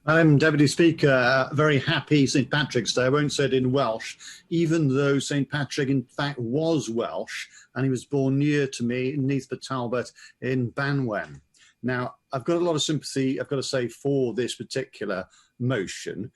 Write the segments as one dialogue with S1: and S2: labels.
S1: I'm Deputy Speaker. Very happy St Patrick's Day. I won't say it in Welsh, even though St Patrick, in fact, was Welsh, and he was born near to me in Neath Talbot in Banwen. Now, I've got a lot of sympathy, I've got to say, for this particular motion,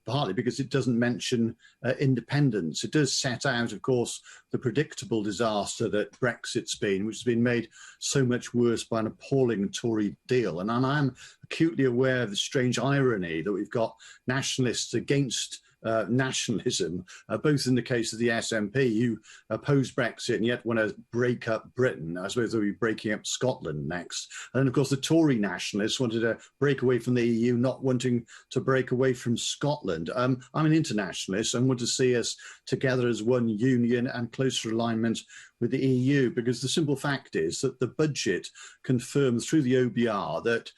S1: partly because it doesn't mention independence. It does set out, of course, the predictable disaster that Brexit's been, which has been made so much worse by an appalling Tory deal. And I'm acutely aware of the strange irony that we've got nationalists against nationalism, both in the case of the SNP, who oppose Brexit and yet want to break up Britain. I suppose they'll be breaking up Scotland next. And of course, the Tory nationalists wanted to break away from the EU, not wanting to break away from Scotland. I'm an internationalist and want to see us together as one union and closer alignment with the EU, because the simple fact is that the budget confirms through the OBR that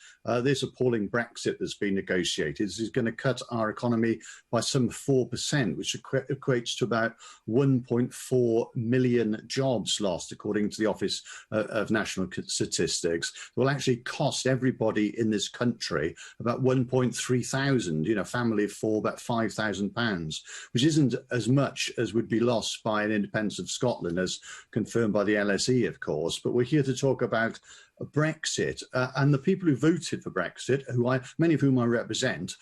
S1: this appalling Brexit that's been negotiated is going to cut our economy by some 4%, which equates to about 1.4 million jobs lost, according to the Office of National Statistics. It will actually cost everybody in this country about 1.3 thousand, family of four, about £5,000, which isn't as much as would be lost by an independence of Scotland, as confirmed by the LSE, of course. But we're here to talk about Brexit, and the people who voted for Brexit, many of whom I represented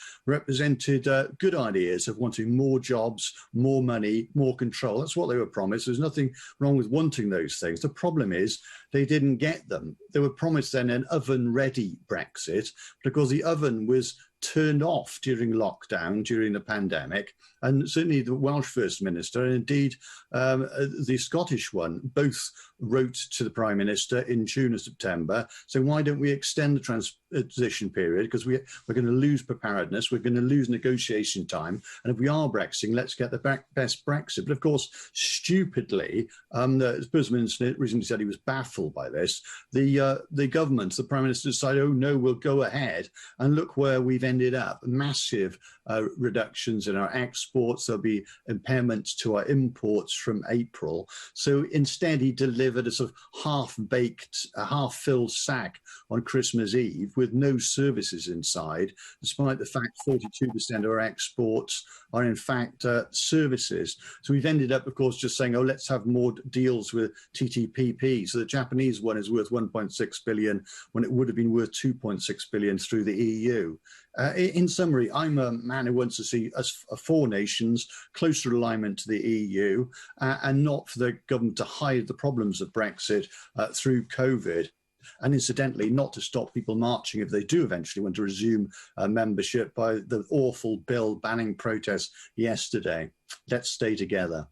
S1: good ideas of wanting more jobs, more money, more control. That's what they were promised. There's nothing wrong with wanting those things. The problem is they didn't get them. They were promised then an oven-ready Brexit, because the oven was turned off during lockdown, during the pandemic, and certainly the Welsh First Minister and indeed the Scottish one both wrote to the Prime Minister in June or September saying, why don't we extend the transition period, because we're going to lose preparedness, we're going to lose negotiation time, and if we are Brexiting, let's get the best Brexit. But of course, stupidly, the First Minister recently said he was baffled by this. The government, the Prime Minister, decided, oh no, we'll go ahead, and look where we've ended up. Massive reductions in our exports. There'll be impairments to our imports from April. So instead, he delivered a sort of half-baked, half-filled sack on Christmas Eve with no services inside, despite the fact 42% of our exports are in fact services. So we've ended up, of course, just saying, oh, let's have more deals with TTPP. So the Japanese one is worth 1.6 billion when it would have been worth 2.6 billion through the EU. In summary, I'm a man who wants to see us four nations, closer alignment to the EU, and not for the government to hide the problems of Brexit through COVID. And incidentally, not to stop people marching if they do eventually want to resume membership by the awful bill banning protests yesterday. Let's stay together.